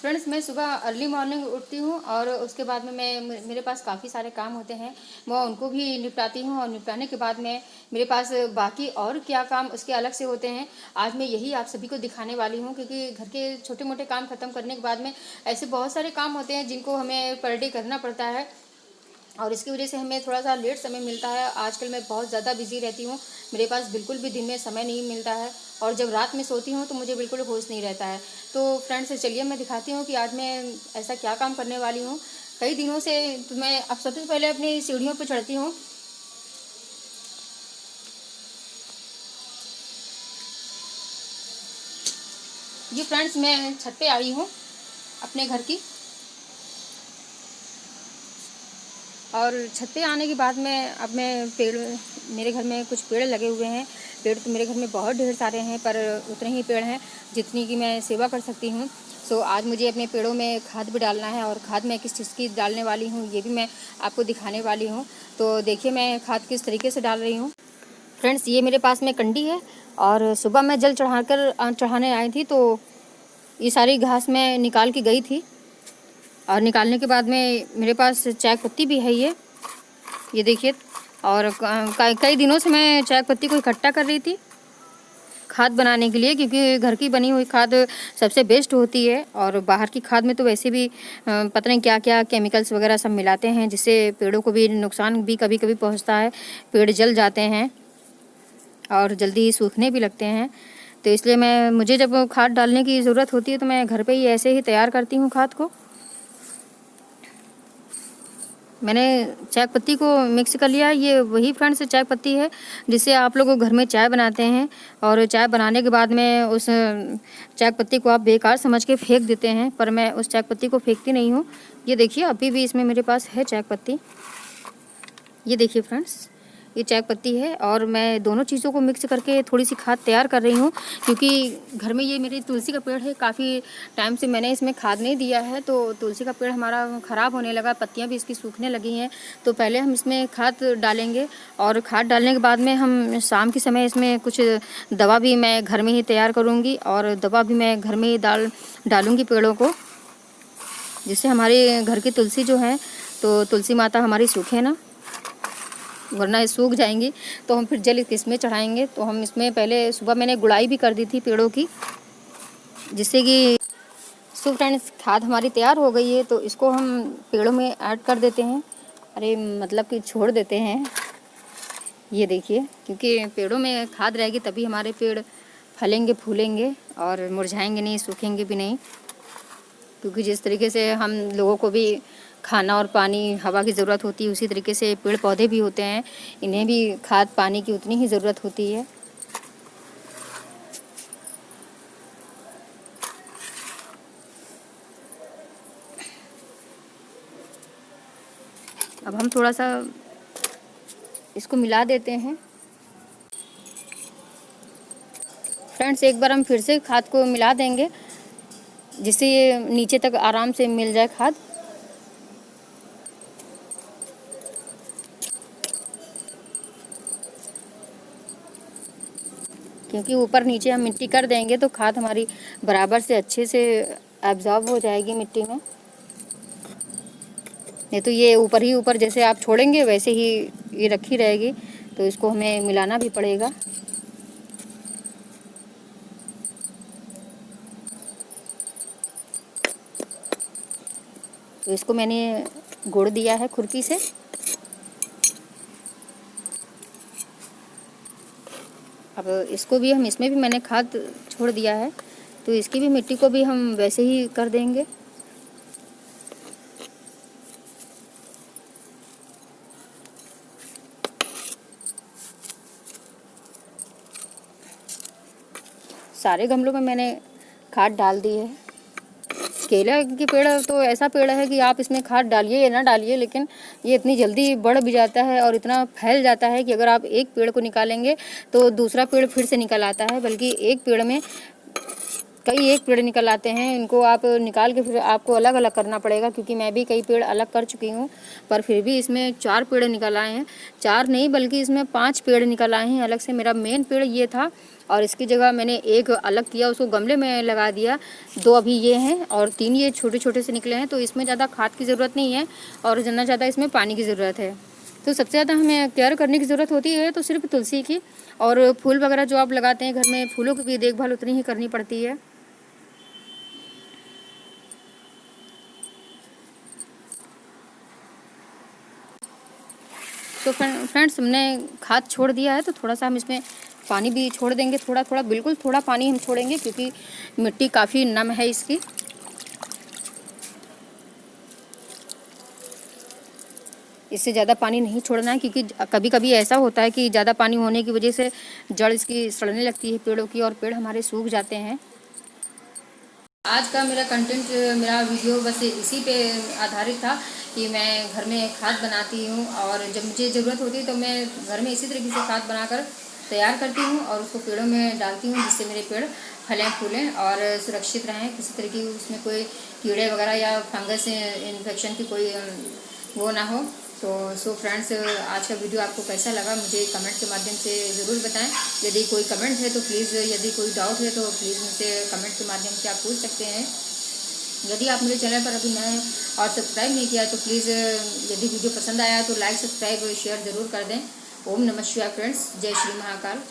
Friends, मैं सुबह early morning उठती हूँ और उसके बाद में मेरे पास काफ़ी सारे काम होते हैं। मैं उनको भी निपटाती हूँ और निपटाने के बाद में मेरे पास बाकी और क्या काम उसके अलग से होते हैं, आज मैं यही आप सभी को दिखाने वाली हूँ। क्योंकि घर के छोटे मोटे काम ख़त्म करने के बाद में ऐसे बहुत सारे काम होते हैं जिनको हमें पर डे करना पड़ता है और इसकी वजह से हमें थोड़ा सा लेट समय मिलता है। आजकल मैं बहुत ज़्यादा बिजी रहती हूँ, मेरे पास बिल्कुल भी दिन में समय नहीं मिलता है और जब रात में सोती हूँ तो मुझे बिल्कुल होश नहीं रहता है। तो फ्रेंड्स, चलिए मैं दिखाती हूँ कि आज मैं ऐसा क्या काम करने वाली हूँ कई दिनों से। तो मैं अब सबसे पहले अपनी सीढ़ियों पर चढ़ती हूँ। ये फ्रेंड्स, मैं छत पे आई हूँ अपने घर की, और छत पे आने के बाद में अब मैं पेड़, मेरे घर में कुछ पेड़ लगे हुए हैं। पेड़ तो मेरे घर में बहुत ढेर सारे हैं, पर उतने ही पेड़ हैं जितनी की मैं सेवा कर सकती हूँ। सो आज मुझे अपने पेड़ों में खाद भी डालना है और खाद मैं किस चीज़ की डालने वाली हूँ ये भी मैं आपको दिखाने वाली हूँ। तो देखिए मैं खाद किस तरीके से डाल रही हूँ। फ्रेंड्स, ये मेरे पास में कंडी है और सुबह मैं जल चढ़ाने आई थी तो ये सारी घास मैं निकाल के गई थी और निकालने के बाद में मेरे पास चाय पत्ती भी है, ये देखिए। और कई दिनों से मैं चाय पत्ती को इकट्ठा कर रही थी खाद बनाने के लिए, क्योंकि घर की बनी हुई खाद सबसे बेस्ट होती है और बाहर की खाद में तो वैसे भी पता नहीं क्या क्या केमिकल्स वगैरह सब मिलाते हैं, जिससे पेड़ों को भी नुकसान भी कभी कभी पहुंचता है। पेड़ जल जाते हैं और जल्दी ही सूखने भी लगते हैं। तो इसलिए मुझे जब खाद डालने की ज़रूरत होती है तो मैं घर पे ही ऐसे ही तैयार करती हूँ खाद को। मैंने चाय पत्ती को मिक्स कर लिया। ये वही फ्रेंड्स चाय पत्ती है जिससे आप लोग घर में चाय बनाते हैं और चाय बनाने के बाद में उस चाय पत्ती को आप बेकार समझ के फेंक देते हैं, पर मैं उस चाय पत्ती को फेंकती नहीं हूँ। ये देखिए अभी भी इसमें मेरे पास है चाय पत्ती। ये देखिए फ्रेंड्स, ये चाय पत्ती है और मैं दोनों चीज़ों को मिक्स करके थोड़ी सी खाद तैयार कर रही हूँ। क्योंकि घर में ये मेरी तुलसी का पेड़ है, काफ़ी टाइम से मैंने इसमें खाद नहीं दिया है तो तुलसी का पेड़ हमारा ख़राब होने लगा, पत्तियाँ भी इसकी सूखने लगी हैं। तो पहले हम इसमें खाद डालेंगे और खाद डालने के बाद में हम शाम के समय इसमें कुछ दवा भी मैं घर में ही तैयार करूँगी और दवा भी मैं घर में ही डालूँगी पेड़ों को, जिससे हमारे घर की तुलसी जो है, तो तुलसी माता हमारी सूखे ना, वरना ये सूख जाएंगी। तो हम फिर जल किसमें चढ़ाएंगे। तो हम इसमें पहले सुबह मैंने गुड़ाई भी कर दी थी पेड़ों की, जिससे कि सो फ्रेंड्स खाद हमारी तैयार हो गई है। तो इसको हम पेड़ों में ऐड कर देते हैं, अरे मतलब कि छोड़ देते हैं। ये देखिए, क्योंकि पेड़ों में खाद रहेगी तभी हमारे पेड़ फलेंगे फूलेंगे और मुरझाएंगे नहीं, सूखेंगे भी नहीं। क्योंकि जिस तरीके से हम लोगों को भी खाना और पानी हवा की ज़रूरत होती है, उसी तरीके से पेड़ पौधे भी होते हैं, इन्हें भी खाद पानी की उतनी ही ज़रूरत होती है। अब हम थोड़ा सा इसको मिला देते हैं। फ्रेंड्स, एक बार हम फिर से खाद को मिला देंगे जिससे ये नीचे तक आराम से मिल जाए खाद। क्योंकि ऊपर नीचे हम मिट्टी कर देंगे तो खाद हमारी बराबर से अच्छे से एब्जॉर्ब हो जाएगी मिट्टी में। नहीं तो ये ऊपर ही ऊपर जैसे आप छोड़ेंगे वैसे ही ये रखी रहेगी, तो इसको हमें मिलाना भी पड़ेगा। तो इसको मैंने गोड़ दिया है खुरपी से। अब इसको भी हम, इसमें भी मैंने खाद छोड़ दिया है तो इसकी भी मिट्टी को भी हम वैसे ही कर देंगे। सारे गमलों में मैंने खाद डाल दी है। केला के पेड़ तो ऐसा पेड़ है कि आप इसमें खाद डालिए या ना डालिए, लेकिन ये इतनी जल्दी बढ़ भी जाता है और इतना फैल जाता है कि अगर आप एक पेड़ को निकालेंगे तो दूसरा पेड़ फिर से निकल आता है। बल्कि एक पेड़ में कई एक पेड़ निकल आते हैं, इनको आप निकाल के फिर आपको अलग अलग करना पड़ेगा, क्योंकि मैं भी कई पेड़ अलग कर चुकी हूँ, पर फिर भी इसमें 4 पेड़ निकल आए हैं। 4 नहीं बल्कि इसमें 5 पेड़ निकल आए हैं अलग से। मेरा मेन पेड़ ये था और इसकी जगह मैंने एक अलग किया, उसको गमले में लगा दिया। 2 अभी ये हैं और 3 ये छोटे छोटे से निकले हैं। तो इसमें ज़्यादा खाद की ज़रूरत नहीं है और ना ज़्यादा इसमें पानी की ज़रूरत है। तो सबसे ज़्यादा हमें केयर करने की ज़रूरत होती है तो सिर्फ तुलसी की, और फूल वगैरह जो आप लगाते हैं घर में, फूलों की भी देखभाल उतनी ही करनी पड़ती है। तो फ्रेंड्स, हमने खाद छोड़ दिया है तो थोड़ा सा हम इसमें पानी भी छोड़ देंगे, थोड़ा थोड़ा, बिल्कुल थोड़ा पानी हम छोड़ेंगे क्योंकि मिट्टी काफ़ी नम है इसकी। इससे ज़्यादा पानी नहीं छोड़ना है, क्योंकि कभी कभी ऐसा होता है कि ज़्यादा पानी होने की वजह से जड़ इसकी सड़ने लगती है पेड़ों की, और पेड़ हमारे सूख जाते हैं। आज का मेरा कंटेंट, मेरा वीडियो बस इसी पे आधारित था कि मैं घर में खाद बनाती हूँ, और जब मुझे ज़रूरत होती है तो मैं घर में इसी तरीके से खाद बनाकर तैयार करती हूँ और उसको पेड़ों में डालती हूँ, जिससे मेरे पेड़ फलें फूलें और सुरक्षित रहें, किसी तरह की उसमें कोई कीड़े वगैरह या फंगस इन्फेक्शन की कोई वो ना हो। तो सो फ्रेंड्स, आज का वीडियो आपको कैसा लगा मुझे कमेंट के माध्यम से ज़रूर बताएं। यदि कोई कमेंट है तो प्लीज़, यदि कोई डाउट है तो प्लीज़ मुझसे कमेंट के माध्यम से आप पूछ सकते हैं। यदि आप मेरे चैनल पर अभी नए हैं और सब्सक्राइब नहीं किया तो प्लीज़, यदि वीडियो पसंद आया तो लाइक, सब्सक्राइब और शेयर ज़रूर कर दें। ओम नमः शिवाय फ्रेंड्स, जय श्री महाकाल।